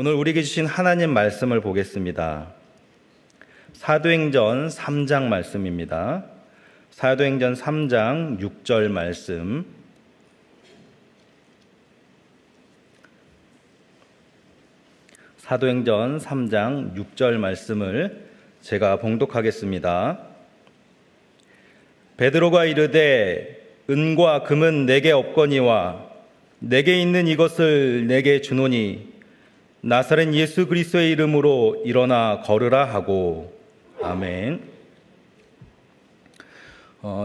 오늘 우리에게 주신 하나님 말씀을 보겠습니다. 사도행전 3장 말씀입니다. 사도행전 3장 6절 말씀. 사도행전 3장 6절 말씀을 제가 봉독하겠습니다. 베드로가 이르되 은과 금은 내게 없거니와 내게 있는 이것을 내게 주노니 나사렛 예수 그리스도의 이름으로 일어나 걸으라 하고. 아멘.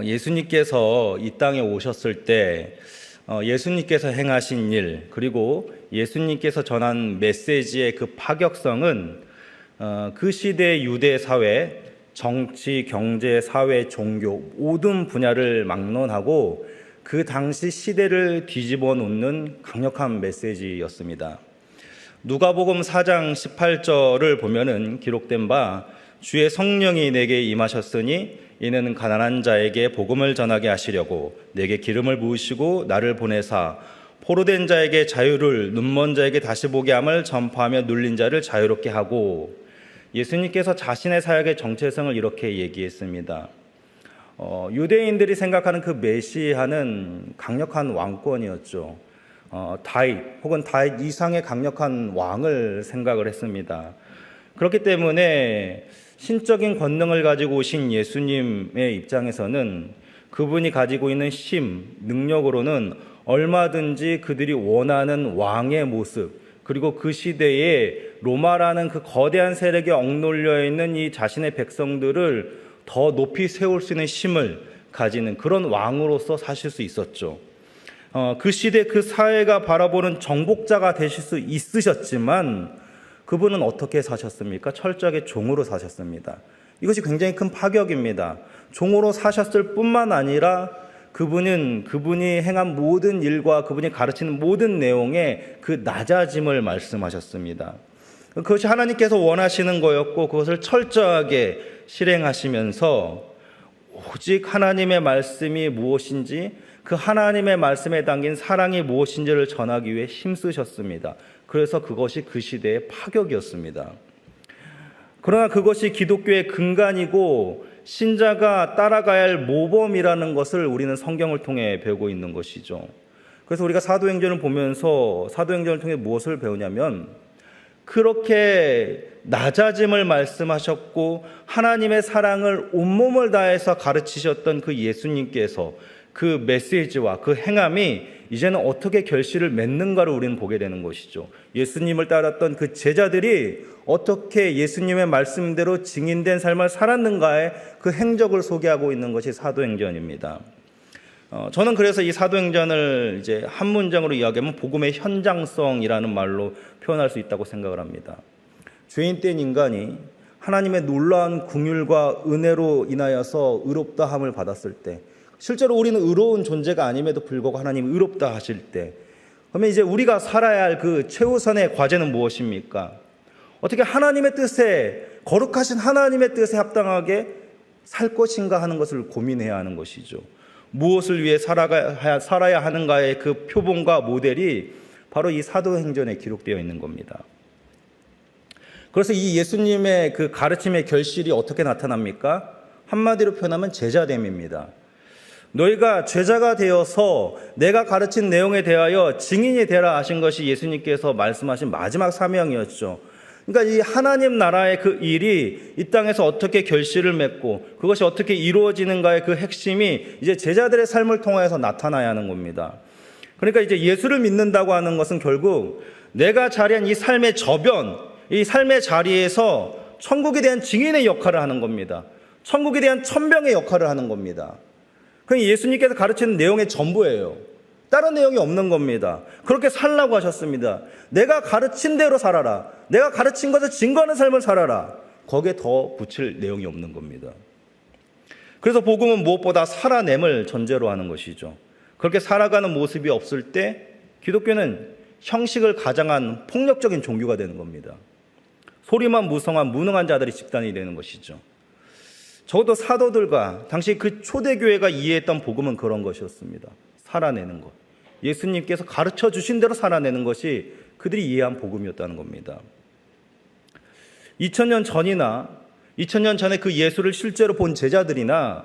예수님께서 이 땅에 오셨을 때 예수님께서 행하신 일, 그리고 예수님께서 전한 메시지의 그 파격성은 그 시대의 유대 사회, 정치, 경제, 사회, 종교 모든 분야를 막론하고 그 당시 시대를 뒤집어 놓는 강력한 메시지였습니다. 누가복음 4장 18절을 보면은 기록된 바 주의 성령이 내게 임하셨으니 이는 가난한 자에게 복음을 전하게 하시려고 내게 기름을 부으시고 나를 보내사 포로된 자에게 자유를, 눈먼 자에게 다시 보게 함을 전파하며 눌린 자를 자유롭게 하고. 예수님께서 자신의 사역의 정체성을 이렇게 얘기했습니다. 유대인들이 생각하는 그 메시아는 강력한 왕권이었죠. 다윗 혹은 다윗 이상의 강력한 왕을 생각을 했습니다. 그렇기 때문에 신적인 권능을 가지고 오신 예수님의 입장에서는 그분이 가지고 있는 힘, 능력으로는 얼마든지 그들이 원하는 왕의 모습, 그리고 그 시대에 로마라는 그 거대한 세력에 억눌려 있는 이 자신의 백성들을 더 높이 세울 수 있는 힘을 가지는 그런 왕으로서 사실 수 있었죠. 그 시대 그 사회가 바라보는 정복자가 되실 수 있으셨지만 그분은 어떻게 사셨습니까? 철저하게 종으로 사셨습니다. 이것이 굉장히 큰 파격입니다. 종으로 사셨을 뿐만 아니라 그분이 행한 모든 일과 그분이 가르치는 모든 내용에 그 낮아짐을 말씀하셨습니다. 그것이 하나님께서 원하시는 거였고 그것을 철저하게 실행하시면서 오직 하나님의 말씀이 무엇인지, 그 하나님의 말씀에 담긴 사랑이 무엇인지를 전하기 위해 힘쓰셨습니다. 그래서 그것이 그 시대의 파격이었습니다. 그러나 그것이 기독교의 근간이고 신자가 따라가야 할 모범이라는 것을 우리는 성경을 통해 배우고 있는 것이죠. 그래서 우리가 사도행전을 보면서 사도행전을 통해 무엇을 배우냐면, 그렇게 낮아짐을 말씀하셨고 하나님의 사랑을 온몸을 다해서 가르치셨던 그 예수님께서 그 메시지와 그 행함이 이제는 어떻게 결실을 맺는가를 우리는 보게 되는 것이죠. 예수님을 따랐던 그 제자들이 어떻게 예수님의 말씀대로 증인된 삶을 살았는가의 그 행적을 소개하고 있는 것이 사도행전입니다. 저는 그래서 이 사도행전을 이제 한 문장으로 이야기하면 복음의 현장성이라는 말로 표현할 수 있다고 생각을 합니다. 죄인된 인간이 하나님의 놀라운 긍휼과 은혜로 인하여서 의롭다함을 받았을 때, 실제로 우리는 의로운 존재가 아님에도 불구하고 하나님이 의롭다 하실 때, 그러면 이제 우리가 살아야 할 그 최우선의 과제는 무엇입니까? 어떻게 하나님의 뜻에, 거룩하신 하나님의 뜻에 합당하게 살 것인가 하는 것을 고민해야 하는 것이죠. 무엇을 위해 살아야 하는가의 그 표본과 모델이 바로 이 사도행전에 기록되어 있는 겁니다. 그래서 이 예수님의 그 가르침의 결실이 어떻게 나타납니까? 한마디로 표현하면 제자됨입니다. 너희가 제자가 되어서 내가 가르친 내용에 대하여 증인이 되라 하신 것이 예수님께서 말씀하신 마지막 사명이었죠. 그러니까 이 하나님 나라의 그 일이 이 땅에서 어떻게 결실을 맺고 그것이 어떻게 이루어지는가의 그 핵심이 이제 제자들의 삶을 통해서 나타나야 하는 겁니다. 그러니까 이제 예수를 믿는다고 하는 것은 결국 내가 자리한 이 삶의 저변, 이 삶의 자리에서 천국에 대한 증인의 역할을 하는 겁니다. 천국에 대한 천병의 역할을 하는 겁니다. 그게 예수님께서 가르치는 내용의 전부예요. 다른 내용이 없는 겁니다. 그렇게 살라고 하셨습니다. 내가 가르친 대로 살아라. 내가 가르친 것을 증거하는 삶을 살아라. 거기에 더 붙일 내용이 없는 겁니다. 그래서 복음은 무엇보다 살아냄을 전제로 하는 것이죠. 그렇게 살아가는 모습이 없을 때 기독교는 형식을 가장한 폭력적인 종교가 되는 겁니다. 소리만 무성한 무능한 자들이 집단이 되는 것이죠. 적어도 사도들과 당시 그 초대교회가 이해했던 복음은 그런 것이었습니다. 살아내는 것. 예수님께서 가르쳐 주신 대로 살아내는 것이 그들이 이해한 복음이었다는 겁니다. 2000년 전이나 2000년 전에 그 예수를 실제로 본 제자들이나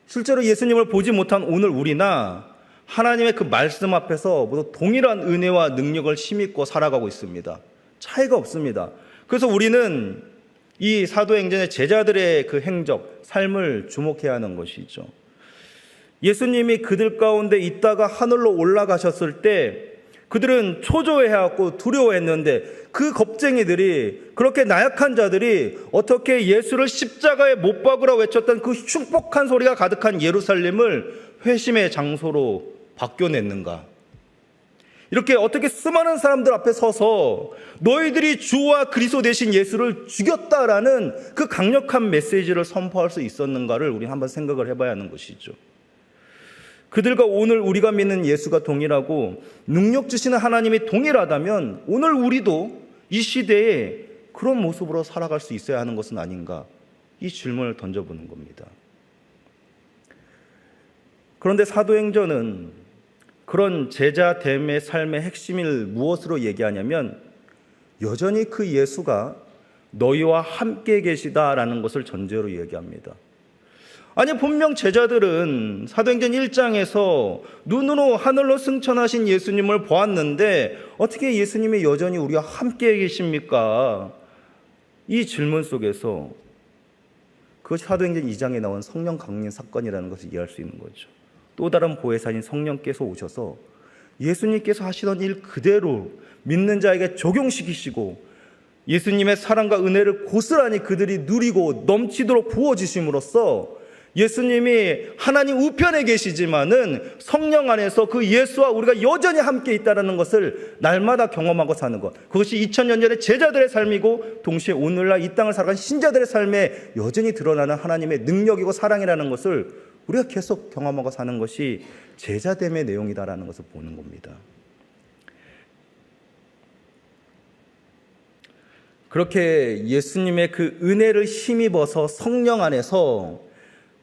실제로 예수님을 보지 못한 오늘 우리나 하나님의 그 말씀 앞에서 모두 동일한 은혜와 능력을 힘입고 살아가고 있습니다. 차이가 없습니다. 그래서 우리는 이 사도행전의 제자들의 그 행적, 삶을 주목해야 하는 것이죠. 예수님이 그들 가운데 있다가 하늘로 올라가셨을 때 그들은 초조해하고 두려워했는데 그 겁쟁이들이, 그렇게 나약한 자들이 어떻게 예수를 십자가에 못 박으라 외쳤던 그 흉폭한 소리가 가득한 예루살렘을 회심의 장소로 바뀌어냈는가? 이렇게 어떻게 수많은 사람들 앞에 서서 너희들이 주와 그리스도 되신 예수를 죽였다라는 그 강력한 메시지를 선포할 수 있었는가를 우리 한번 생각을 해봐야 하는 것이죠. 그들과 오늘 우리가 믿는 예수가 동일하고 능력 주시는 하나님이 동일하다면 오늘 우리도 이 시대에 그런 모습으로 살아갈 수 있어야 하는 것은 아닌가, 이 질문을 던져보는 겁니다. 그런데 사도행전은 그런 제자됨의 삶의 핵심을 무엇으로 얘기하냐면 여전히 그 예수가 너희와 함께 계시다라는 것을 전제로 얘기합니다. 아니, 분명 제자들은 사도행전 1장에서 눈으로 하늘로 승천하신 예수님을 보았는데 어떻게 예수님이 여전히 우리와 함께 계십니까? 이 질문 속에서 그것이 사도행전 2장에 나온 성령 강림 사건이라는 것을 이해할 수 있는 거죠. 또 다른 보혜사인 성령께서 오셔서 예수님께서 하시던 일 그대로 믿는 자에게 적용시키시고 예수님의 사랑과 은혜를 고스란히 그들이 누리고 넘치도록 부어주심으로써 예수님이 하나님 우편에 계시지만은 성령 안에서 그 예수와 우리가 여전히 함께 있다는 것을 날마다 경험하고 사는 것, 그것이 2000년 전의 제자들의 삶이고 동시에 오늘날 이 땅을 살아가는 신자들의 삶에 여전히 드러나는 하나님의 능력이고 사랑이라는 것을 우리가 계속 경험하고 사는 것이 제자됨의 내용이다라는 것을 보는 겁니다. 그렇게 예수님의 그 은혜를 힘입어서 성령 안에서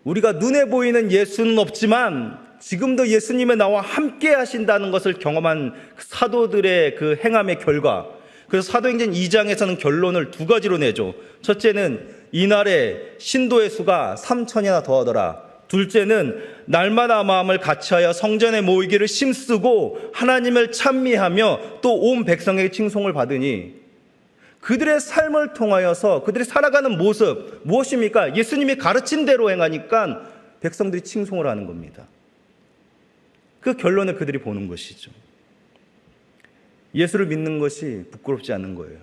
우리가 눈에 보이는 예수는 없지만 지금도 예수님의 나와 함께 하신다는 것을 경험한 사도들의 그 행함의 결과, 그래서 사도행전 2장에서는 결론을 두 가지로 내죠. 첫째는 이날에 신도의 수가 3,000이나 더하더라. 둘째는 날마다 마음을 같이하여 성전에 모이기를 힘쓰고 하나님을 찬미하며 또 온 백성에게 칭송을 받으니, 그들의 삶을 통하여서 그들이 살아가는 모습 무엇입니까? 예수님이 가르친 대로 행하니까 백성들이 칭송을 하는 겁니다. 그 결론을 그들이 보는 것이죠. 예수를 믿는 것이 부끄럽지 않은 거예요.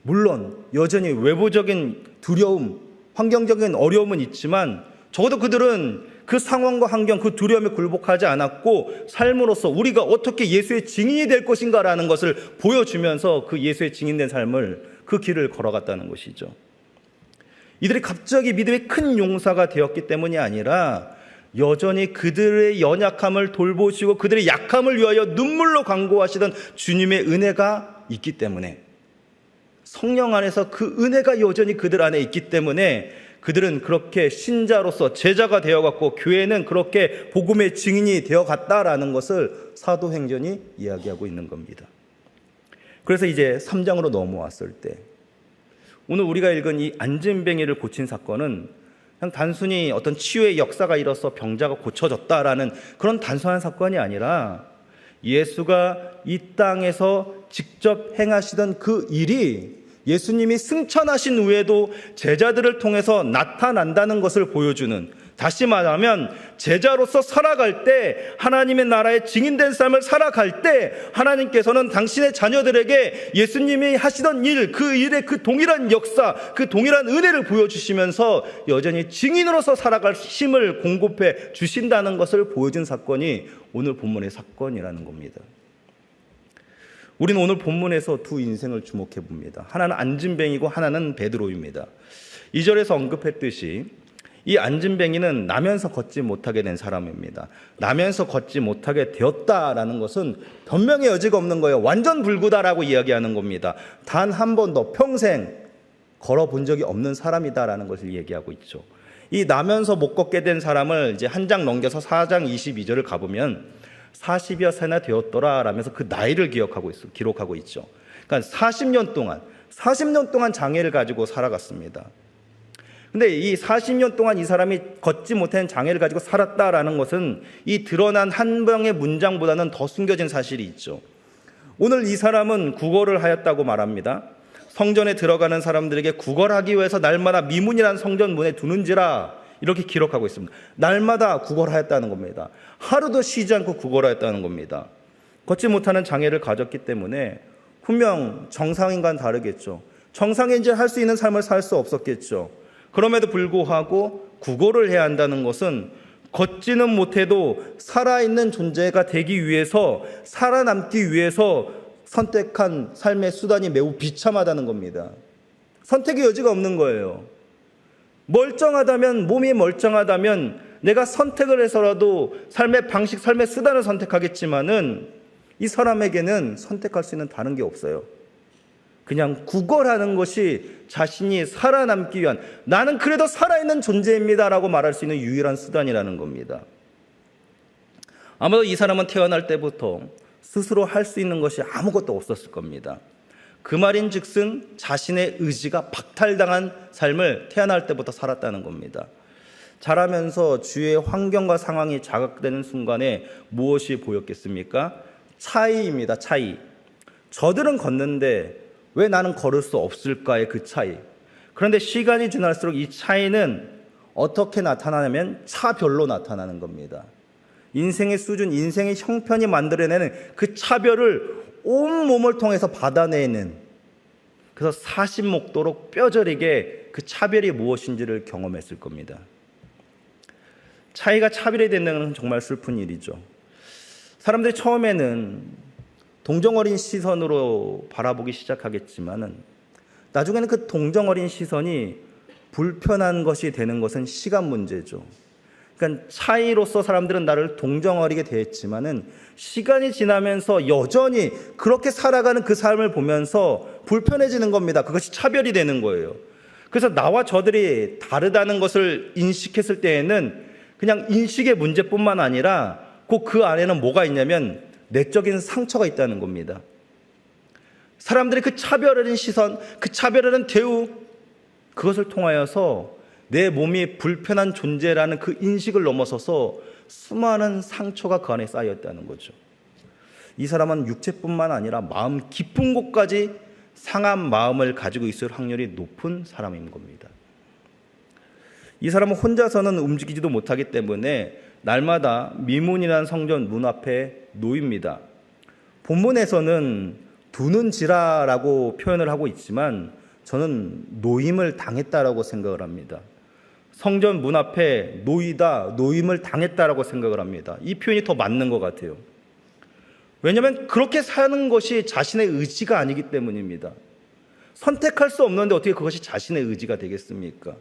물론 여전히 외부적인 두려움, 환경적인 어려움은 있지만 적어도 그들은 그 상황과 환경, 그 두려움에 굴복하지 않았고 삶으로서 우리가 어떻게 예수의 증인이 될 것인가라는 것을 보여주면서 그 예수의 증인된 삶을, 그 길을 걸어갔다는 것이죠. 이들이 갑자기 믿음의 큰 용사가 되었기 때문이 아니라 여전히 그들의 연약함을 돌보시고 그들의 약함을 위하여 눈물로 간구하시던 주님의 은혜가 있기 때문에, 성령 안에서 그 은혜가 여전히 그들 안에 있기 때문에 그들은 그렇게 신자로서 제자가 되어갔고 교회는 그렇게 복음의 증인이 되어갔다라는 것을 사도행전이 이야기하고 있는 겁니다. 그래서 이제 3장으로 넘어왔을 때 오늘 우리가 읽은 이 안진뱅이를 고친 사건은 그냥 단순히 어떤 치유의 역사가 일어서 병자가 고쳐졌다라는 그런 단순한 사건이 아니라 예수가 이 땅에서 직접 행하시던 그 일이 예수님이 승천하신 후에도 제자들을 통해서 나타난다는 것을 보여주는, 다시 말하면 제자로서 살아갈 때, 하나님의 나라의 증인된 삶을 살아갈 때 하나님께서는 당신의 자녀들에게 예수님이 하시던 일, 그 일의 그 동일한 역사, 그 동일한 은혜를 보여주시면서 여전히 증인으로서 살아갈 힘을 공급해 주신다는 것을 보여준 사건이 오늘 본문의 사건이라는 겁니다. 우리는 오늘 본문에서 두 인생을 주목해 봅니다. 하나는 안진뱅이고 하나는 베드로입니다. 2절에서 언급했듯이 이 안진뱅이는 나면서 걷지 못하게 된 사람입니다. 나면서 걷지 못하게 되었다라는 것은 변명의 여지가 없는 거예요. 완전 불구다라고 이야기하는 겁니다. 단 한 번도 평생 걸어본 적이 없는 사람이다라는 것을 얘기하고 있죠. 이 나면서 못 걷게 된 사람을 이제 한 장 넘겨서 4장 22절을 가보면 40여 세나 되었더라 라면서 그 나이를 기록하고 있죠. 그러니까 40년 동안 장애를 가지고 살아갔습니다. 근데 이 40년 동안 이 사람이 걷지 못하는 장애를 가지고 살았다라는 것은 이 드러난 한 병의 문장보다는 더 숨겨진 사실이 있죠. 오늘 이 사람은 구걸을 하였다고 말합니다. 성전에 들어가는 사람들에게 구걸하기 위해서 날마다 미문이라는 성전 문에 두는지라 이렇게 기록하고 있습니다. 날마다 구걸하였다는 겁니다. 하루도 쉬지 않고 구걸하였다는 겁니다. 걷지 못하는 장애를 가졌기 때문에 분명 정상인과는 다르겠죠. 정상인지 할 수 있는 삶을 살 수 없었겠죠. 그럼에도 불구하고 구걸을 해야 한다는 것은 걷지는 못해도 살아있는 존재가 되기 위해서, 살아남기 위해서 선택한 삶의 수단이 매우 비참하다는 겁니다. 선택의 여지가 없는 거예요. 멀쩡하다면, 몸이 멀쩡하다면 내가 선택을 해서라도 삶의 방식, 삶의 수단을 선택하겠지만은 이 사람에게는 선택할 수 있는 다른 게 없어요. 그냥 구걸하는 것이 자신이 살아남기 위한, 나는 그래도 살아있는 존재입니다 라고 말할 수 있는 유일한 수단이라는 겁니다. 아마도 이 사람은 태어날 때부터 스스로 할 수 있는 것이 아무것도 없었을 겁니다. 그 말인즉슨 자신의 의지가 박탈당한 삶을 태어날 때부터 살았다는 겁니다. 자라면서 주위의 환경과 상황이 자극되는 순간에 무엇이 보였겠습니까? 차이입니다. 차이. 저들은 걷는데 왜 나는 걸을 수 없을까의 그 차이. 그런데 시간이 지날수록 이 차이는 어떻게 나타나냐면 차별로 나타나는 겁니다. 인생의 수준, 인생의 형편이 만들어내는 그 차별을 온몸을 통해서 받아내는, 그래서 사십목도록 뼈저리게 그 차별이 무엇인지를 경험했을 겁니다. 차이가 차별이 되는 건 정말 슬픈 일이죠. 사람들이 처음에는 동정어린 시선으로 바라보기 시작하겠지만은 나중에는 그 동정어린 시선이 불편한 것이 되는 것은 시간 문제죠. 그러니까 차이로서 사람들은 나를 동정어리게 대했지만은 시간이 지나면서 여전히 그렇게 살아가는 그 삶을 보면서 불편해지는 겁니다. 그것이 차별이 되는 거예요. 그래서 나와 저들이 다르다는 것을 인식했을 때에는 그냥 인식의 문제뿐만 아니라 꼭 그 안에는 뭐가 있냐면 내적인 상처가 있다는 겁니다. 사람들이 그 차별하는 시선, 그 차별하는 대우, 그것을 통하여서 내 몸이 불편한 존재라는 그 인식을 넘어서서 수많은 상처가 그 안에 쌓여있다는 거죠. 이 사람은 육체뿐만 아니라 마음 깊은 곳까지 상한 마음을 가지고 있을 확률이 높은 사람인 겁니다. 이 사람은 혼자서는 움직이지도 못하기 때문에 날마다 미문이라는 성전 문 앞에 놓입니다. 본문에서는 두는지라라고 표현을 하고 있지만 저는 노임을 당했다라고 생각을 합니다. 성전 문 앞에 놓이다, 노임을 당했다라고 생각을 합니다. 이 표현이 더 맞는 것 같아요. 왜냐하면 그렇게 사는 것이 자신의 의지가 아니기 때문입니다. 선택할 수 없는데 어떻게 그것이 자신의 의지가 되겠습니까?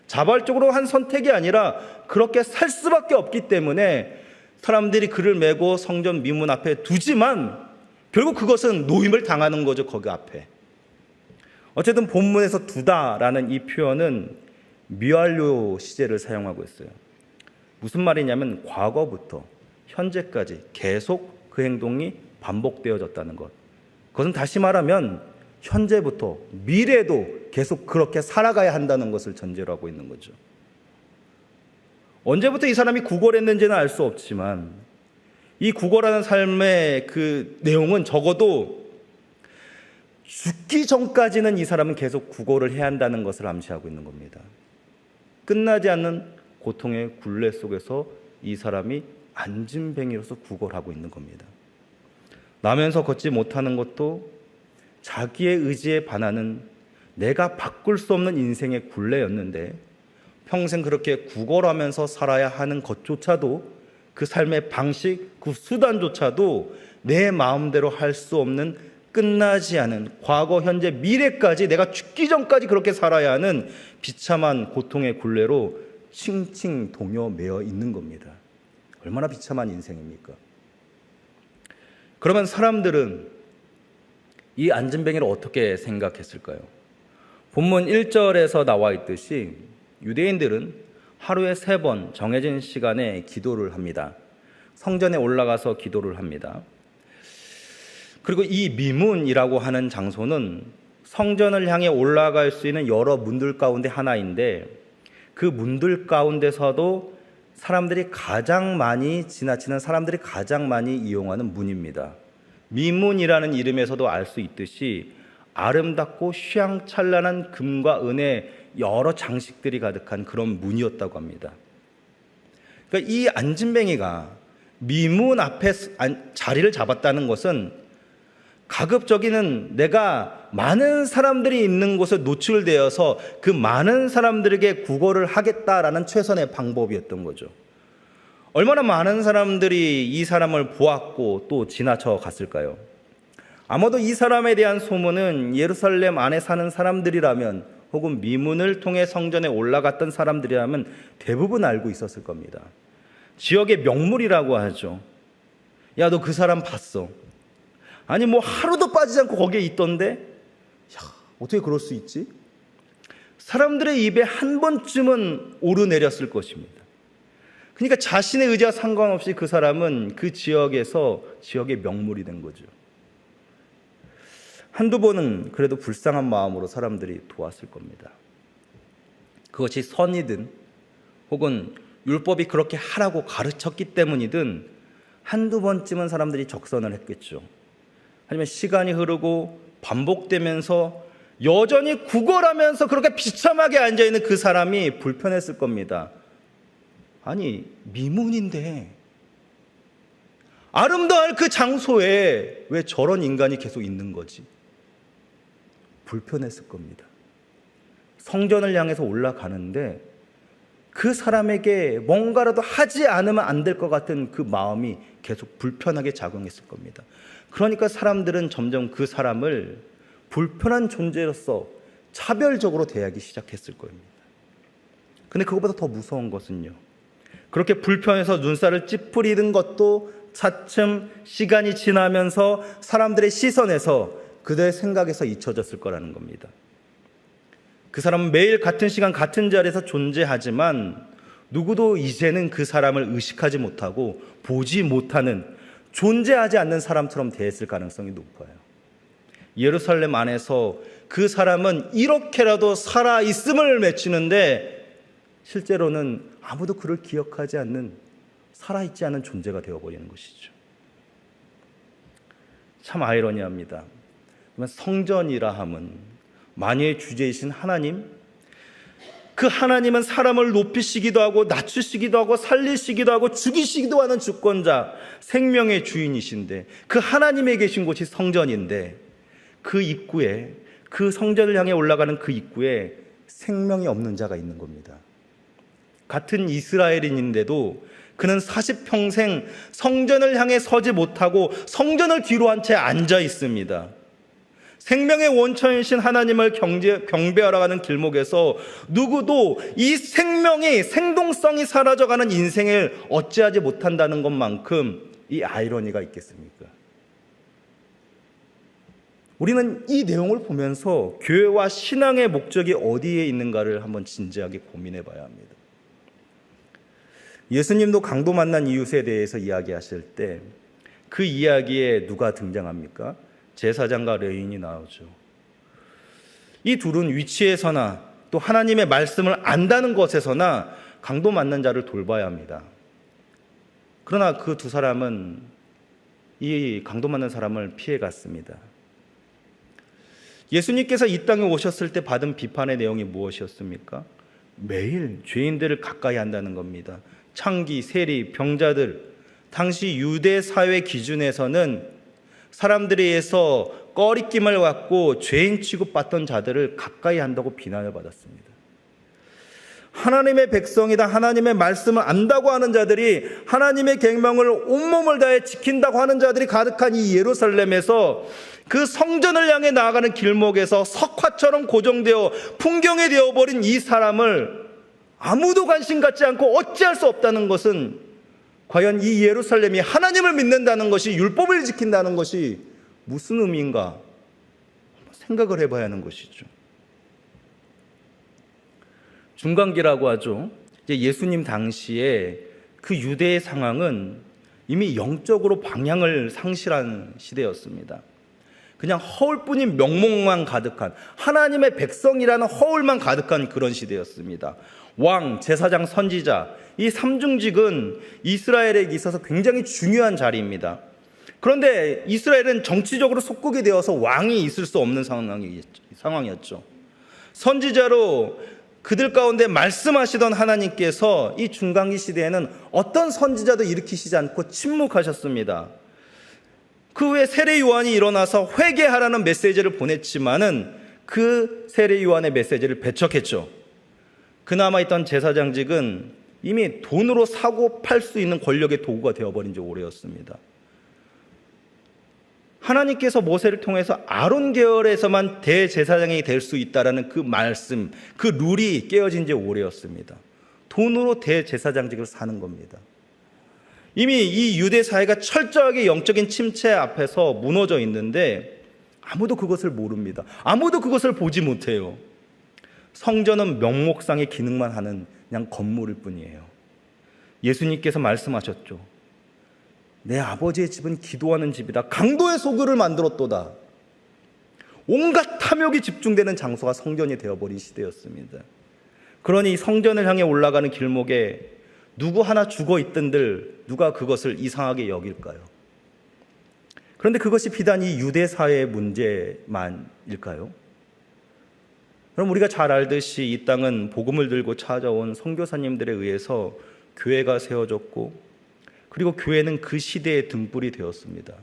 자발적으로 한 선택이 아니라 그렇게 살 수밖에 없기 때문에 사람들이 그를 메고 성전 미문 앞에 두지만 결국 그것은 노임을 당하는 거죠. 거기 앞에. 어쨌든 본문에서 두다라는 이 표현은 미완료 시제를 사용하고 있어요. 무슨 말이냐면 과거부터 현재까지 계속 그 행동이 반복되어졌다는 것. 그것은 다시 말하면 현재부터 미래도 계속 그렇게 살아가야 한다는 것을 전제로 하고 있는 거죠. 언제부터 이 사람이 구걸했는지는 알 수 없지만 이 구걸하는 삶의 그 내용은 적어도 죽기 전까지는 이 사람은 계속 구걸을 해야 한다는 것을 암시하고 있는 겁니다. 끝나지 않는 고통의 굴레 속에서 이 사람이 안진뱅이로서 구걸하고 있는 겁니다. 나면서 걷지 못하는 것도 자기의 의지에 반하는 내가 바꿀 수 없는 인생의 굴레였는데 평생 그렇게 구걸하면서 살아야 하는 것조차도 그 삶의 방식, 그 수단조차도 내 마음대로 할 수 없는 끝나지 않은 과거, 현재, 미래까지 내가 죽기 전까지 그렇게 살아야 하는 비참한 고통의 굴레로 칭칭 동여 매어 있는 겁니다. 얼마나 비참한 인생입니까? 그러면 사람들은 이 안진뱅이를 어떻게 생각했을까요? 본문 1절에서 나와 있듯이 유대인들은 하루에 3번 정해진 시간에 기도를 합니다. 성전에 올라가서 기도를 합니다. 그리고 이 미문이라고 하는 장소는 성전을 향해 올라갈 수 있는 여러 문들 가운데 하나인데, 그 문들 가운데서도 사람들이 가장 많이 지나치는, 사람들이 가장 많이 이용하는 문입니다. 미문이라는 이름에서도 알 수 있듯이 아름답고 휘황찬란한 금과 은의 여러 장식들이 가득한 그런 문이었다고 합니다. 그러니까 이 안진뱅이가 미문 앞에 자리를 잡았다는 것은 가급적이는 내가 많은 사람들이 있는 곳에 노출되어서 그 많은 사람들에게 구걸을 하겠다라는 최선의 방법이었던 거죠. 얼마나 많은 사람들이 이 사람을 보았고 또 지나쳐 갔을까요? 아마도 이 사람에 대한 소문은 예루살렘 안에 사는 사람들이라면, 혹은 미문을 통해 성전에 올라갔던 사람들이라면 대부분 알고 있었을 겁니다. 지역의 명물이라고 하죠. 야, 너 그 사람 봤어? 아니 뭐 하루도 빠지지 않고 거기에 있던데? 야, 어떻게 그럴 수 있지? 사람들의 입에 한 번쯤은 오르내렸을 것입니다. 그러니까 자신의 의지와 상관없이 그 사람은 그 지역에서 지역의 명물이 된 거죠. 한두 번은 그래도 불쌍한 마음으로 사람들이 도왔을 겁니다. 그것이 선이든 혹은 율법이 그렇게 하라고 가르쳤기 때문이든 한두 번쯤은 사람들이 적선을 했겠죠. 하지만 시간이 흐르고 반복되면서 여전히 구걸하면서 그렇게 비참하게 앉아있는 그 사람이 불편했을 겁니다. 아니, 미문인데 아름다울 그 장소에 왜 저런 인간이 계속 있는 거지? 불편했을 겁니다. 성전을 향해서 올라가는데 그 사람에게 뭔가라도 하지 않으면 안 될 것 같은 그 마음이 계속 불편하게 작용했을 겁니다. 그러니까 사람들은 점점 그 사람을 불편한 존재로서 차별적으로 대하기 시작했을 겁니다. 근데 그것보다 더 무서운 것은요, 그렇게 불편해서 눈살을 찌푸리는 것도 차츰 시간이 지나면서 사람들의 시선에서, 그들의 생각에서 잊혀졌을 거라는 겁니다. 그 사람은 매일 같은 시간 같은 자리에서 존재하지만 누구도 이제는 그 사람을 의식하지 못하고 보지 못하는, 존재하지 않는 사람처럼 대했을 가능성이 높아요. 예루살렘 안에서 그 사람은 이렇게라도 살아있음을 외치는데 실제로는 아무도 그를 기억하지 않는, 살아있지 않은 존재가 되어버리는 것이죠. 참 아이러니합니다. 성전이라 함은 만유의 주제이신 하나님, 그 하나님은 사람을 높이시기도 하고 낮추시기도 하고 살리시기도 하고 죽이시기도 하는 주권자, 생명의 주인이신데, 그 하나님의 계신 곳이 성전인데, 그 입구에, 그 성전을 향해 올라가는 그 입구에 생명이 없는 자가 있는 겁니다. 같은 이스라엘인인데도 그는 40평생 성전을 향해 서지 못하고 성전을 뒤로 한 채 앉아 있습니다. 생명의 원천이신 하나님을 경배하러 가는 길목에서 누구도 이 생명이, 생동성이 사라져가는 인생을 어찌하지 못한다는 것만큼 이 아이러니가 있겠습니까? 우리는 이 내용을 보면서 교회와 신앙의 목적이 어디에 있는가를 한번 진지하게 고민해 봐야 합니다. 예수님도 강도 만난 이웃에 대해서 이야기하실 때 그 이야기에 누가 등장합니까? 제사장과 레위인이 나오죠. 이 둘은 위치에서나 또 하나님의 말씀을 안다는 것에서나 강도 만난 자를 돌봐야 합니다. 그러나 그 두 사람은 이 강도 만난 사람을 피해갔습니다. 예수님께서 이 땅에 오셨을 때 받은 비판의 내용이 무엇이었습니까? 매일 죄인들을 가까이 한다는 겁니다. 창기, 세리, 병자들, 당시 유대 사회 기준에서는 사람들에 의해서 꺼리낌을 받고 죄인 취급받던 자들을 가까이 한다고 비난을 받았습니다. 하나님의 백성이다, 하나님의 말씀을 안다고 하는 자들이, 하나님의 계명을 온몸을 다해 지킨다고 하는 자들이 가득한 이 예루살렘에서 그 성전을 향해 나아가는 길목에서 석화처럼 고정되어 풍경이 되어버린 이 사람을 아무도 관심 갖지 않고 어찌할 수 없다는 것은, 과연 이 예루살렘이 하나님을 믿는다는 것이, 율법을 지킨다는 것이 무슨 의미인가 생각을 해봐야 하는 것이죠. 중간기라고 하죠. 이제 예수님 당시에 그 유대의 상황은 이미 영적으로 방향을 상실한 시대였습니다. 그냥 허울뿐인 명목만 가득한, 하나님의 백성이라는 허울만 가득한 그런 시대였습니다. 왕, 제사장, 선지자, 이 삼중직은 이스라엘에 있어서 굉장히 중요한 자리입니다. 그런데 이스라엘은 정치적으로 속국이 되어서 왕이 있을 수 없는 상황이었죠. 선지자로 그들 가운데 말씀하시던 하나님께서 이 중간기 시대에는 어떤 선지자도 일으키시지 않고 침묵하셨습니다. 그 후에 세례 요한이 일어나서 회개하라는 메시지를 보냈지만은 그 세례 요한의 메시지를 배척했죠. 그나마 있던 제사장직은 이미 돈으로 사고 팔 수 있는 권력의 도구가 되어버린 지 오래였습니다. 하나님께서 모세를 통해서 아론 계열에서만 대제사장이 될 수 있다라는 그 말씀, 그 룰이 깨어진 지 오래였습니다. 돈으로 대제사장직을 사는 겁니다. 이미 이 유대 사회가 철저하게 영적인 침체 앞에서 무너져 있는데 아무도 그것을 모릅니다. 아무도 그것을 보지 못해요. 성전은 명목상의 기능만 하는 그냥 건물일 뿐이에요. 예수님께서 말씀하셨죠. 내 아버지의 집은 기도하는 집이다. 강도의 소굴을 만들었도다. 온갖 탐욕이 집중되는 장소가 성전이 되어버린 시대였습니다. 그러니 성전을 향해 올라가는 길목에 누구 하나 죽어 있던들 누가 그것을 이상하게 여길까요? 그런데 그것이 비단 이 유대 사회의 문제만일까요? 그럼 우리가 잘 알듯이 이 땅은 복음을 들고 찾아온 선교사님들에 의해서 교회가 세워졌고, 그리고 교회는 그 시대의 등불이 되었습니다.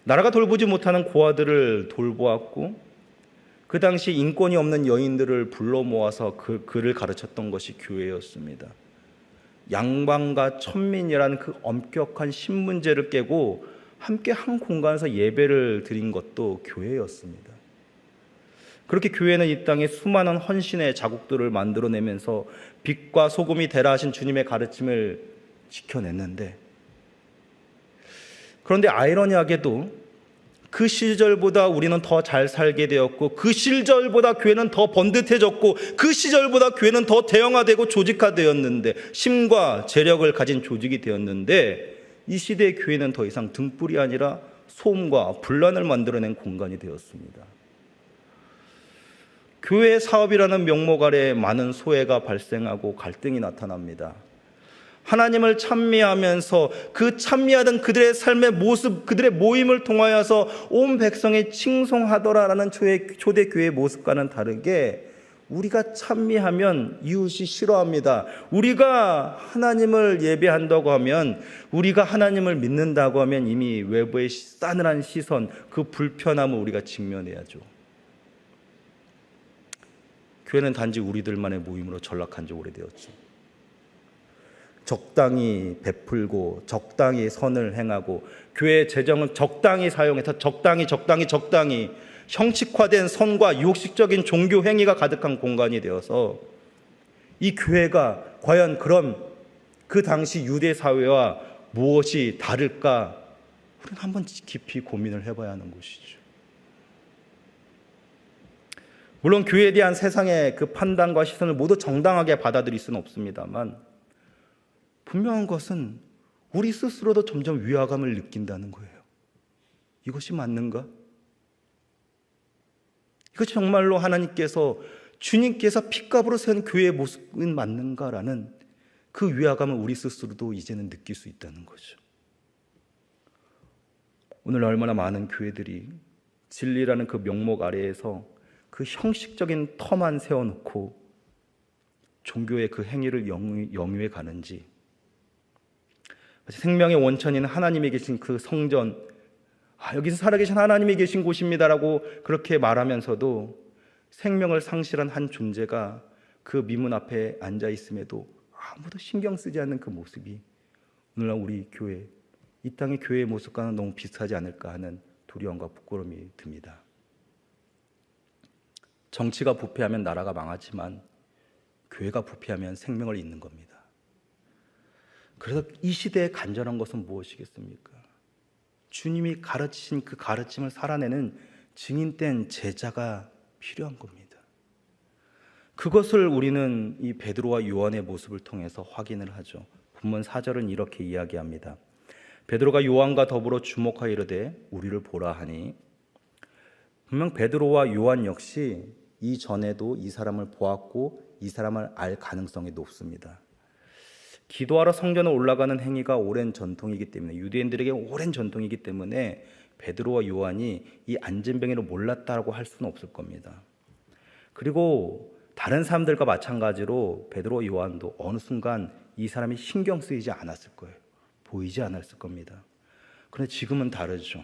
나라가 돌보지 못하는 고아들을 돌보았고, 그 당시 인권이 없는 여인들을 불러 모아서 그를 가르쳤던 것이 교회였습니다. 양반과 천민이라는 그 엄격한 신분제를 깨고 함께 한 공간에서 예배를 드린 것도 교회였습니다. 그렇게 교회는 이 땅에 수많은 헌신의 자국들을 만들어내면서 빛과 소금이 되라 하신 주님의 가르침을 지켜냈는데, 그런데 아이러니하게도 그 시절보다 우리는 더 잘 살게 되었고, 그 시절보다 교회는 더 번듯해졌고, 그 시절보다 교회는 더 대형화되고 조직화되었는데, 힘과 재력을 가진 조직이 되었는데, 이 시대의 교회는 더 이상 등불이 아니라 소음과 분란을 만들어낸 공간이 되었습니다. 교회 사업이라는 명목 아래 많은 소외가 발생하고 갈등이 나타납니다. 하나님을 찬미하면서 그 찬미하던 그들의 삶의 모습, 그들의 모임을 통하여서 온 백성이 칭송하더라라는 초대 교회의 모습과는 다르게, 우리가 찬미하면 이웃이 싫어합니다. 우리가 하나님을 예배한다고 하면, 우리가 하나님을 믿는다고 하면 이미 외부의 싸늘한 시선, 그 불편함을 우리가 직면해야죠. 교회는 단지 우리들만의 모임으로 전락한 지 오래되었죠. 적당히 베풀고 적당히 선을 행하고 교회의 재정은 적당히 사용해서 적당히 형식화된 선과 유혹식적인 종교 행위가 가득한 공간이 되어서 이 교회가 과연 그런 그 당시 유대 사회와 무엇이 다를까, 우리는 한번 깊이 고민을 해봐야 하는 것이죠. 물론 교회에 대한 세상의 그 판단과 시선을 모두 정당하게 받아들일 수는 없습니다만, 분명한 것은 우리 스스로도 점점 위화감을 느낀다는 거예요. 이것이 맞는가? 이것이 정말로 하나님께서, 주님께서 핏값으로 세운 교회의 모습은 맞는가라는 그 위화감을 우리 스스로도 이제는 느낄 수 있다는 거죠. 오늘 얼마나 많은 교회들이 진리라는 그 명목 아래에서 그 형식적인 터만 세워놓고 종교의 그 행위를 영위해 가는지, 생명의 원천인 하나님이 계신 그 성전, 여기서 살아계신 하나님이 계신 곳입니다라고 그렇게 말하면서도 생명을 상실한 한 존재가 그 미문 앞에 앉아 있음에도 아무도 신경 쓰지 않는 그 모습이 오늘날 우리 교회, 이 땅의 교회의 모습과는 너무 비슷하지 않을까 하는 두려움과 부끄러움이 듭니다. 정치가 부패하면 나라가 망하지만 교회가 부패하면 생명을 잃는 겁니다. 그래서 이 시대에 간절한 것은 무엇이겠습니까? 주님이 가르치신 그 가르침을 살아내는 증인된 제자가 필요한 겁니다. 그것을 우리는 이 베드로와 요한의 모습을 통해서 확인을 하죠. 본문 4절은 이렇게 이야기합니다. 베드로가 요한과 더불어 주목하여 이르되 우리를 보라 하니, 분명 베드로와 요한 역시 이전에도 이 사람을 보았고 이 사람을 알 가능성이 높습니다. 기도하러 성전에 올라가는 행위가 오랜 전통이기 때문에, 유대인들에게 오랜 전통이기 때문에 베드로와 요한이 이 안진뱅이를 몰랐다고 할 수는 없을 겁니다. 그리고 다른 사람들과 마찬가지로 베드로와 요한도 어느 순간 이 사람이 신경 쓰이지 않았을 거예요. 보이지 않았을 겁니다. 그런데 지금은 다르죠.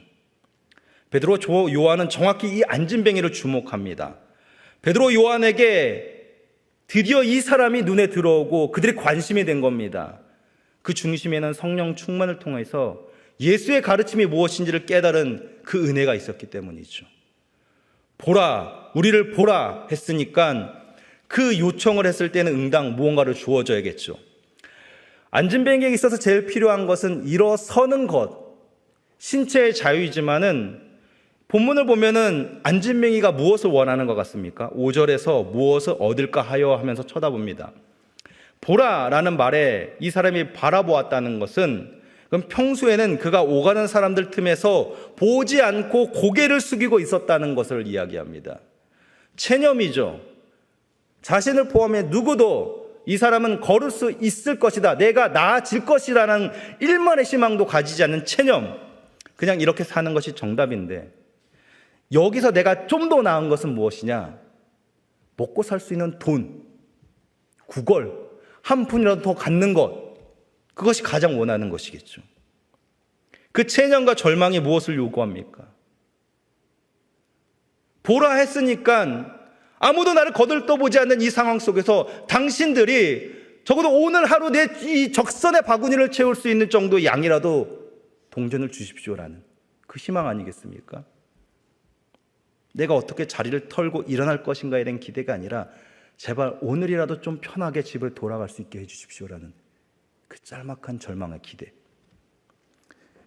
베드로와 요한은 정확히 이 안진뱅이를 주목합니다. 베드로 요한에게 드디어 이 사람이 눈에 들어오고 그들이 관심이 된 겁니다. 그 중심에는 성령 충만을 통해서 예수의 가르침이 무엇인지를 깨달은 그 은혜가 있었기 때문이죠. 보라, 우리를 보라 했으니까 그 요청을 했을 때는 응당 무언가를 주어져야겠죠. 안진뱅이에게 있어서 제일 필요한 것은 일어서는 것, 신체의 자유이지만은 본문을 보면은 안진뱅이가 무엇을 원하는 것 같습니까? 5절에서 무엇을 얻을까 하여 하면서 쳐다봅니다. 보라라는 말에 이 사람이 바라보았다는 것은, 그럼 평소에는 그가 오가는 사람들 틈에서 보지 않고 고개를 숙이고 있었다는 것을 이야기합니다. 체념이죠. 자신을 포함해 누구도 이 사람은 걸을 수 있을 것이다, 내가 나아질 것이라는 일만의 희망도 가지지 않는 체념, 그냥 이렇게 사는 것이 정답인데, 여기서 내가 좀 더 나은 것은 무엇이냐? 먹고 살 수 있는 돈, 구걸, 한 푼이라도 더 갖는 것, 그것이 가장 원하는 것이겠죠. 그 체념과 절망이 무엇을 요구합니까? 보라 했으니까 아무도 나를 거들떠보지 않는 이 상황 속에서 당신들이 적어도 오늘 하루 내 이 적선의 바구니를 채울 수 있는 정도의 양이라도 동전을 주십시오라는 그 희망 아니겠습니까? 내가 어떻게 자리를 털고 일어날 것인가에 대한 기대가 아니라 제발 오늘이라도 좀 편하게 집을 돌아갈 수 있게 해주십시오라는 그 짤막한 절망의 기대.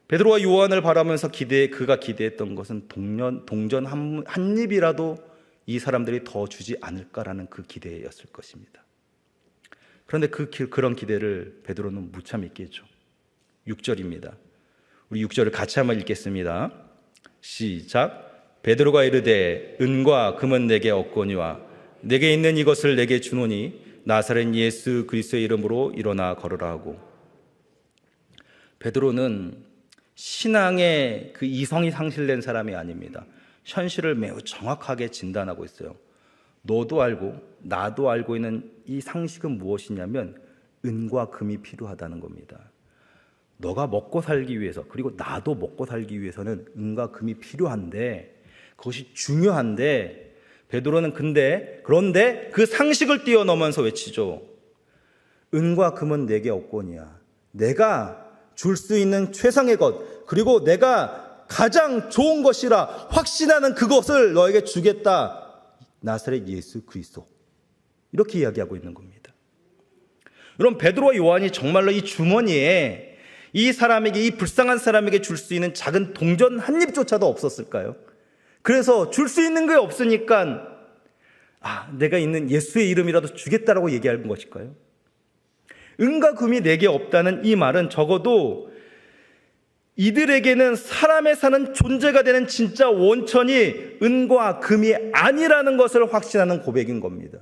베드로와 요한을 바라면서 그가 기대했던 것은 동전 한 입이라도 이 사람들이 더 주지 않을까라는 그 기대였을 것입니다. 그런데 그런 기대를 베드로는 무차 믿겠죠. 6절입니다. 우리 6절을 같이 한번 읽겠습니다. 시작. 베드로가 이르되 은과 금은 내게 없거니와 내게 있는 이것을 내게 주노니 나사렛 예수 그리스도의 이름으로 일어나 걸으라 하고. 베드로는 신앙의 그 이성이 상실된 사람이 아닙니다. 현실을 매우 정확하게 진단하고 있어요. 너도 알고 나도 알고 있는 이 상식은 무엇이냐면 은과 금이 필요하다는 겁니다. 너가 먹고 살기 위해서, 그리고 나도 먹고 살기 위해서는 은과 금이 필요한데, 그것이 중요한데, 베드로는 그런데 그 상식을 뛰어넘으면서 외치죠. 은과 금은 내게 없거니와 내가 줄 수 있는 최상의 것, 그리고 내가 가장 좋은 것이라 확신하는 그것을 너에게 주겠다. 나사렛 예수 그리스도. 이렇게 이야기하고 있는 겁니다. 여러분, 베드로와 요한이 정말로 이 주머니에 이 사람에게, 이 불쌍한 사람에게 줄 수 있는 작은 동전 한 입조차도 없었을까요? 그래서 줄 수 있는 게 없으니까 내가 있는 예수의 이름이라도 주겠다라고 얘기한 것일까요? 은과 금이 내게 없다는 이 말은 적어도 이들에게는 사람의 사는 존재가 되는 진짜 원천이 은과 금이 아니라는 것을 확신하는 고백인 겁니다.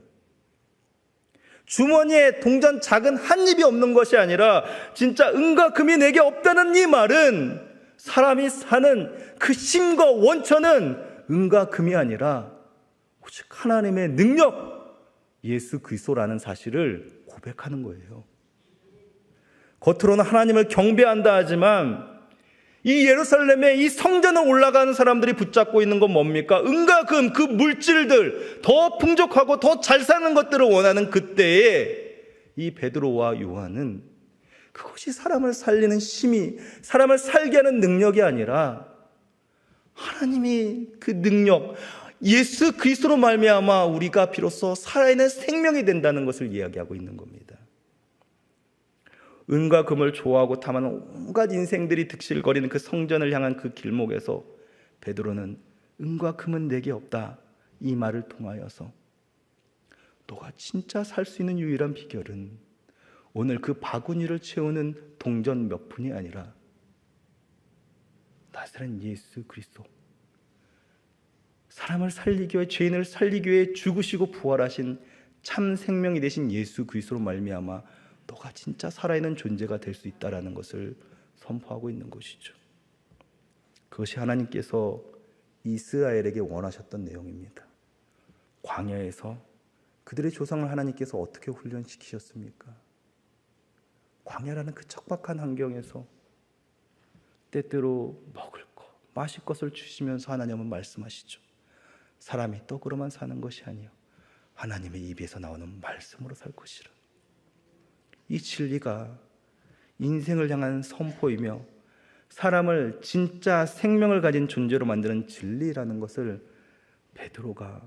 주머니에 동전 작은 한 입이 없는 것이 아니라 진짜 은과 금이 내게 없다는 이 말은 사람이 사는 그 심과 원천은 은과 금이 아니라 오직 하나님의 능력, 예수 그리스도라는 사실을 고백하는 거예요. 겉으로는 하나님을 경배한다 하지만 이 예루살렘에 이 성전을 올라가는 사람들이 붙잡고 있는 건 뭡니까? 은과 금, 그 물질들, 더 풍족하고 더 잘 사는 것들을 원하는 그때에 이 베드로와 요한은 그것이 사람을 살리는 힘이, 사람을 살게 하는 능력이 아니라 하나님이 그 능력, 예수 그리스도로 말미암아 우리가 비로소 살아있는 생명이 된다는 것을 이야기하고 있는 겁니다. 은과 금을 좋아하고 탐하는 온갖 인생들이 득실거리는 그 성전을 향한 그 길목에서 베드로는 은과 금은 내게 없다, 이 말을 통하여서 너가 진짜 살 수 있는 유일한 비결은 오늘 그 바구니를 채우는 동전 몇 푼이 아니라 나사렛 예수 그리스도, 사람을 살리기 위해, 죄인을 살리기 위해 죽으시고 부활하신 참 생명이 되신 예수 그리스도로 말미암아 너가 진짜 살아있는 존재가 될 수 있다라는 것을 선포하고 있는 것이죠. 그것이 하나님께서 이스라엘에게 원하셨던 내용입니다. 광야에서 그들의 조상을 하나님께서 어떻게 훈련시키셨습니까? 광야라는 그 척박한 환경에서 때때로 먹을 것, 마실 것을 주시면서 하나님은 말씀하시죠. 사람이 떡으로만 사는 것이 아니요 하나님의 입에서 나오는 말씀으로 살 것이라. 이 진리가 인생을 향한 선포이며 사람을 진짜 생명을 가진 존재로 만드는 진리라는 것을 베드로가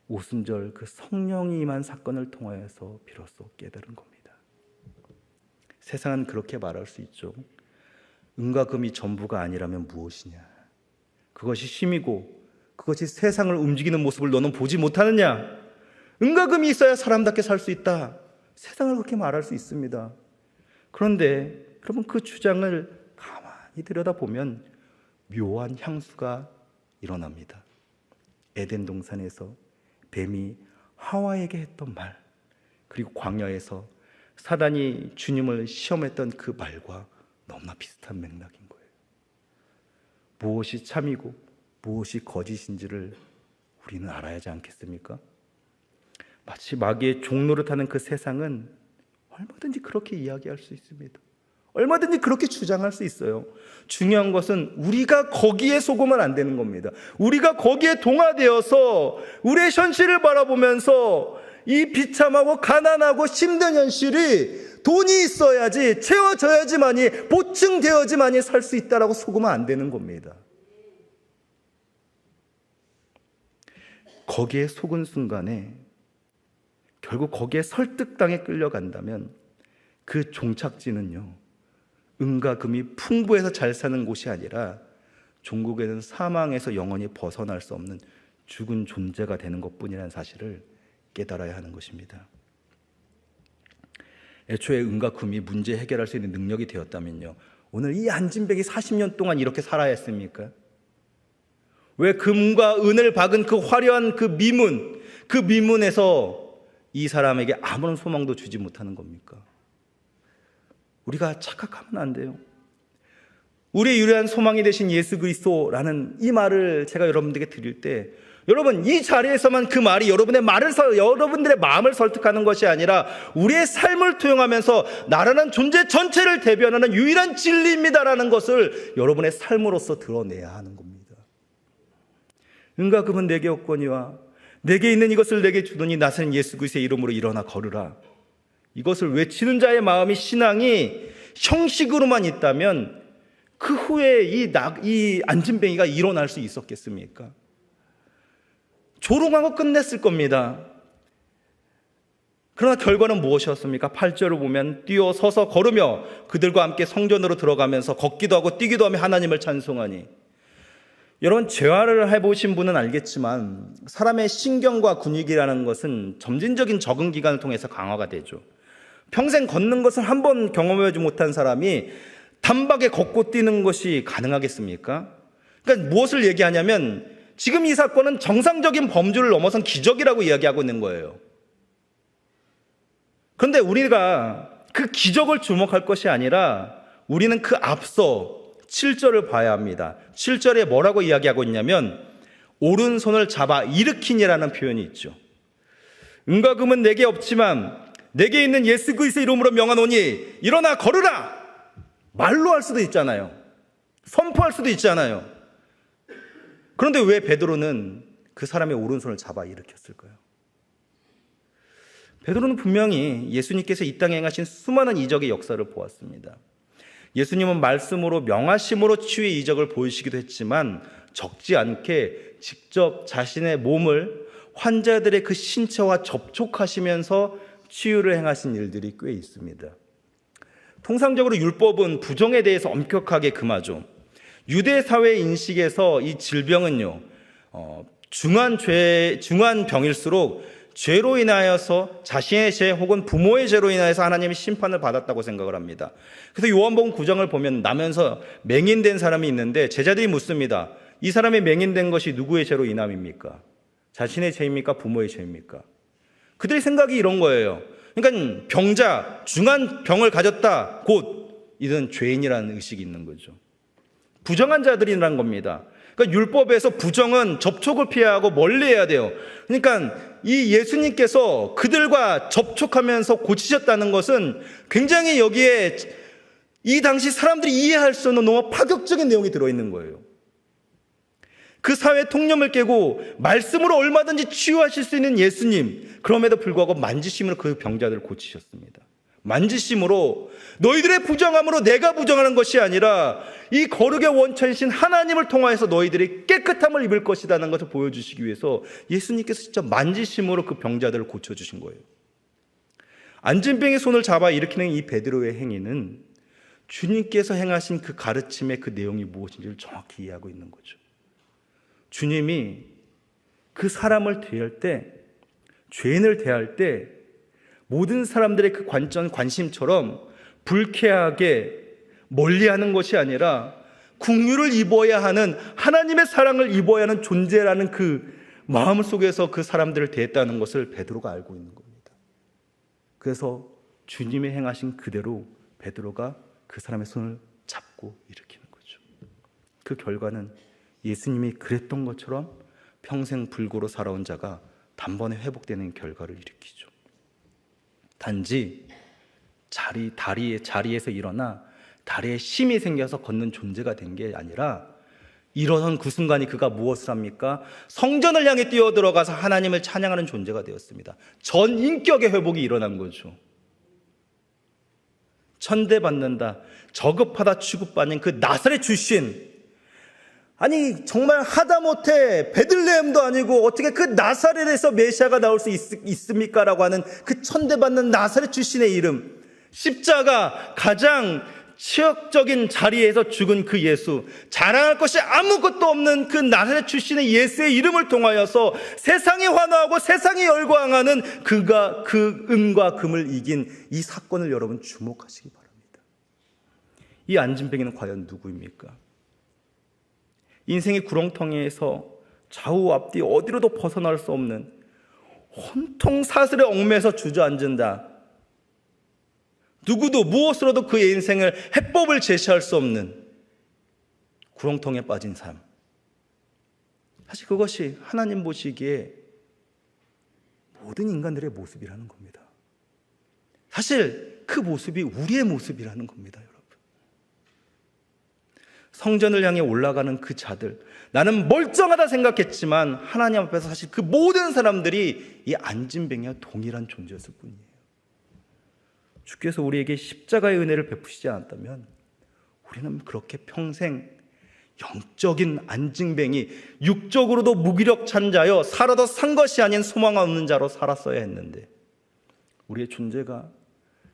오순절 그 성령이 임한 사건을 통하여서 비로소 깨달은 겁니다. 세상은 그렇게 말할 수 있죠. 은과 금이 전부가 아니라면 무엇이냐? 그것이 힘이고 그것이 세상을 움직이는 모습을 너는 보지 못하느냐? 은과 금이 있어야 사람답게 살 수 있다. 세상을 그렇게 말할 수 있습니다. 그런데 여러분, 그 주장을 가만히 들여다보면 묘한 향수가 일어납니다. 에덴 동산에서 뱀이 하와에게 했던 말, 그리고 광야에서 사단이 주님을 시험했던 그 말과 너무나 비슷한 맥락인 거예요. 무엇이 참이고 무엇이 거짓인지를 우리는 알아야 하지 않겠습니까? 마치 마귀의 종노릇하는 그 세상은 얼마든지 그렇게 이야기할 수 있습니다. 얼마든지 그렇게 주장할 수 있어요. 중요한 것은 우리가 거기에 속으면 안 되는 겁니다. 우리가 거기에 동화되어서 우리의 현실을 바라보면서 이 비참하고 가난하고 힘든 현실이 돈이 있어야지, 채워져야지만이, 보충되어야지만이 살 수 있다라고 속으면 안 되는 겁니다. 거기에 속은 순간에 결국 거기에 설득당에 끌려간다면 그 종착지는요, 은과 금이 풍부해서 잘 사는 곳이 아니라 종국에는 사망에서 영원히 벗어날 수 없는 죽은 존재가 되는 것뿐이라는 사실을 깨달아야 하는 것입니다. 애초에 은과 금이 문제 해결할 수 있는 능력이 되었다면요, 오늘 이 안진뱅이 40년 동안 이렇게 살아야 했습니까? 왜 금과 은을 박은 그 화려한 그 미문에서 이 사람에게 아무런 소망도 주지 못하는 겁니까? 우리가 착각하면 안 돼요. 우리의 유일한 소망이 되신 예수 그리스도라는 이 말을 제가 여러분들에게 드릴 때, 여러분, 이 자리에서만 그 말이 여러분들의 마음을 설득하는 것이 아니라 우리의 삶을 투영하면서 나라는 존재 전체를 대변하는 유일한 진리입니다라는 것을 여러분의 삶으로서 드러내야 하는 겁니다. 은과 금은 내게 없거니와 내게 있는 이것을 내게 주더니 나사렛 예수 그리스도의 이름으로 일어나 걸으라. 이것을 외치는 자의 마음이, 신앙이 형식으로만 있다면 그 후에 이 안진뱅이가 일어날 수 있었겠습니까? 조롱하고 끝냈을 겁니다. 그러나 결과는 무엇이었습니까? 8절을 보면 뛰어 서서 걸으며 그들과 함께 성전으로 들어가면서 걷기도 하고 뛰기도 하며 하나님을 찬송하니. 여러분, 재활을 해보신 분은 알겠지만 사람의 신경과 근육이라는 것은 점진적인 적응 기간을 통해서 강화가 되죠. 평생 걷는 것을 한 번 경험해보지 못한 사람이 단박에 걷고 뛰는 것이 가능하겠습니까? 그러니까 무엇을 얘기하냐면 지금 이 사건은 정상적인 범주를 넘어선 기적이라고 이야기하고 있는 거예요. 그런데 우리가 그 기적을 주목할 것이 아니라 우리는 그 앞서 7절을 봐야 합니다. 7절에 뭐라고 이야기하고 있냐면 오른손을 잡아 일으키니라는 표현이 있죠. 은과 금은 내게 없지만 내게 있는 예수 그리스도의 이름으로 명하노니 일어나 걸으라. 말로 할 수도 있잖아요. 선포할 수도 있잖아요. 그런데 왜 베드로는 그 사람의 오른손을 잡아 일으켰을까요? 베드로는 분명히 예수님께서 이 땅에 행하신 수많은 이적의 역사를 보았습니다. 예수님은 말씀으로 명하심으로 치유의 이적을 보이시기도 했지만 적지 않게 직접 자신의 몸을 환자들의 그 신체와 접촉하시면서 치유를 행하신 일들이 꽤 있습니다. 통상적으로 율법은 부정에 대해서 엄격하게 금하죠. 유대 사회 인식에서 이 질병은요, 중한 병일수록 죄로 인하여서 자신의 죄 혹은 부모의 죄로 인하여서 하나님이 심판을 받았다고 생각을 합니다. 그래서 요한복음 9장을 보면 나면서 맹인된 사람이 있는데 제자들이 묻습니다. 이 사람이 맹인된 것이 누구의 죄로 인함입니까? 자신의 죄입니까? 부모의 죄입니까? 그들의 생각이 이런 거예요. 그러니까 병자, 중한 병을 가졌다, 곧 이런 죄인이라는 의식이 있는 거죠. 부정한 자들이라는 겁니다. 그러니까 율법에서 부정은 접촉을 피해야 하고 멀리해야 돼요. 그러니까 이 예수님께서 그들과 접촉하면서 고치셨다는 것은 굉장히 여기에 이 당시 사람들이 이해할 수 없는 너무 파격적인 내용이 들어있는 거예요. 그 사회 통념을 깨고 말씀으로 얼마든지 치유하실 수 있는 예수님, 그럼에도 불구하고 만지심으로 그 병자들을 고치셨습니다. 만지심으로 너희들의 부정함으로 내가 부정하는 것이 아니라 이 거룩의 원천이신 하나님을 통하여서 너희들이 깨끗함을 입을 것이라는 것을 보여주시기 위해서 예수님께서 진짜 만지심으로 그 병자들을 고쳐주신 거예요. 안진병의 손을 잡아 일으키는 이 베드로의 행위는 주님께서 행하신 그 가르침의 그 내용이 무엇인지를 정확히 이해하고 있는 거죠. 주님이 그 사람을 대할 때, 죄인을 대할 때 모든 사람들의 그 관심처럼 불쾌하게 멀리하는 것이 아니라 긍휼을 입어야 하는, 하나님의 사랑을 입어야 하는 존재라는 그 마음 속에서 그 사람들을 대했다는 것을 베드로가 알고 있는 겁니다. 그래서 주님이 행하신 그대로 베드로가 그 사람의 손을 잡고 일으키는 거죠. 그 결과는 예수님이 그랬던 것처럼 평생 불구로 살아온 자가 단번에 회복되는 결과를 일으키죠. 단지 자리에서 일어나 다리에 힘이 생겨서 걷는 존재가 된 게 아니라 일어선 그 순간이 그가 무엇을 합니까? 성전을 향해 뛰어들어가서 하나님을 찬양하는 존재가 되었습니다. 전 인격의 회복이 일어난 거죠. 천대받는다, 저급하다 취급받는 그 나사렛 출신, 아니 정말 하다못해 베들레헴도 아니고 어떻게 그 나사렛에서 메시아가 나올 수 있습니까? 라고 하는 그 천대받는 나사렛 출신의 이름, 십자가 가장 치욕적인 자리에서 죽은 그 예수, 자랑할 것이 아무것도 없는 그 나사렛 출신의 예수의 이름을 통하여서 세상이 환호하고 세상이 열광하는 그가 그 은과 금을 이긴 이 사건을 여러분 주목하시기 바랍니다. 이 안진뱅이는 과연 누구입니까? 인생의 구렁텅이에서 좌우 앞뒤 어디로도 벗어날 수 없는 온통 사슬에 얽매서 주저앉은다. 누구도 무엇으로도 그의 인생을 해법을 제시할 수 없는 구렁텅이에 빠진 삶. 사실 그것이 하나님 보시기에 모든 인간들의 모습이라는 겁니다. 사실 그 모습이 우리의 모습이라는 겁니다, 여러분. 성전을 향해 올라가는 그 자들, 나는 멀쩡하다 생각했지만 하나님 앞에서 사실 그 모든 사람들이 이 안진뱅이와 동일한 존재였을 뿐이에요. 주께서 우리에게 십자가의 은혜를 베푸시지 않았다면 우리는 그렇게 평생 영적인 안진뱅이, 육적으로도 무기력찬 자여 살아도 산 것이 아닌 소망 없는 자로 살았어야 했는데, 우리의 존재가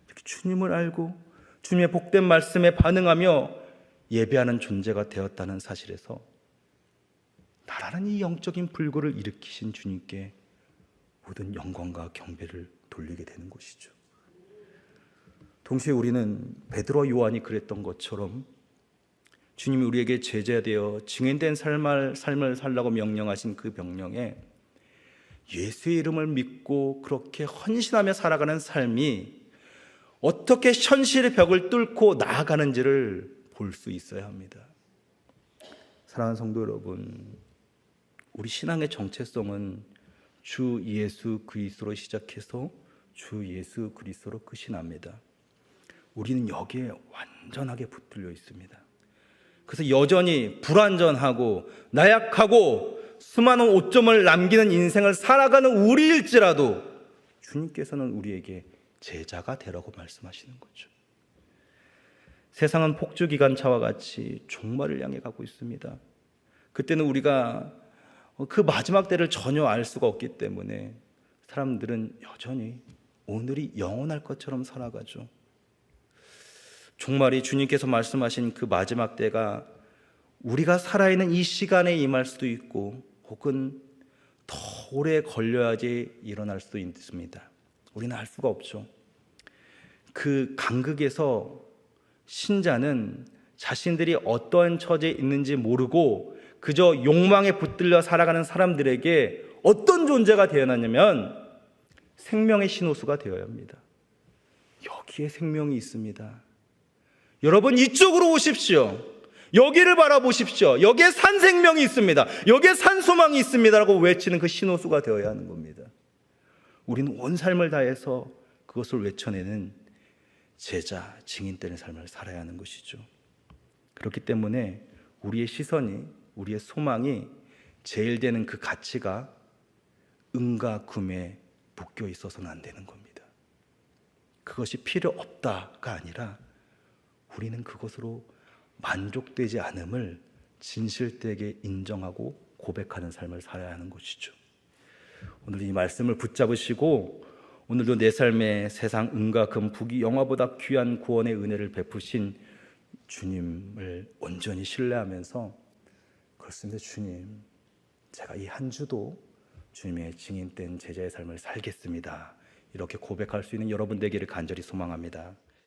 이렇게 주님을 알고 주님의 복된 말씀에 반응하며 예배하는 존재가 되었다는 사실에서 나라는 이 영적인 불구를 일으키신 주님께 모든 영광과 경배를 돌리게 되는 것이죠. 동시에 우리는 베드로 요한이 그랬던 것처럼 주님이 우리에게 제자되어 증인된 삶을 살라고 명령하신 그 명령에 예수의 이름을 믿고 그렇게 헌신하며 살아가는 삶이 어떻게 현실의 벽을 뚫고 나아가는지를 볼 수 있어야 합니다. 사랑하는 성도 여러분, 우리 신앙의 정체성은 주 예수 그리스도로 시작해서 주 예수 그리스도로 끝이 납니다. 우리는 여기에 완전하게 붙들려 있습니다. 그래서 여전히 불완전하고 나약하고 수많은 오점을 남기는 인생을 살아가는 우리일지라도 주님께서는 우리에게 제자가 되라고 말씀하시는 거죠. 세상은 폭주기관차와 같이 종말을 향해 가고 있습니다. 그때는 우리가 그 마지막 때를 전혀 알 수가 없기 때문에 사람들은 여전히 오늘이 영원할 것처럼 살아가죠. 종말이 주님께서 말씀하신 그 마지막 때가 우리가 살아있는 이 시간에 임할 수도 있고 혹은 더 오래 걸려야지 일어날 수도 있습니다. 우리는 알 수가 없죠. 그 간극에서 신자는 자신들이 어떠한 처지에 있는지 모르고 그저 욕망에 붙들려 살아가는 사람들에게 어떤 존재가 되어야하냐면 생명의 신호수가 되어야 합니다. 여기에 생명이 있습니다. 여러분 이쪽으로 오십시오. 여기를 바라보십시오. 여기에 산 생명이 있습니다. 여기에 산 소망이 있습니다 라고 외치는 그 신호수가 되어야 하는 겁니다. 우리는 온 삶을 다해서 그것을 외쳐내는 제자, 증인되는 삶을 살아야 하는 것이죠. 그렇기 때문에 우리의 시선이, 우리의 소망이 제일 되는 그 가치가 은과 금에 묶여 있어서는 안 되는 겁니다. 그것이 필요 없다가 아니라 우리는 그것으로 만족되지 않음을 진실되게 인정하고 고백하는 삶을 살아야 하는 것이죠. 오늘 이 말씀을 붙잡으시고 오늘도 내 삶에 세상 은과 금, 북이 영화보다 귀한 구원의 은혜를 베푸신 주님을 온전히 신뢰하면서 그렇습니다. 주님, 제가 이 한 주도 주님의 증인된 제자의 삶을 살겠습니다. 이렇게 고백할 수 있는 여러분 되기를 간절히 소망합니다.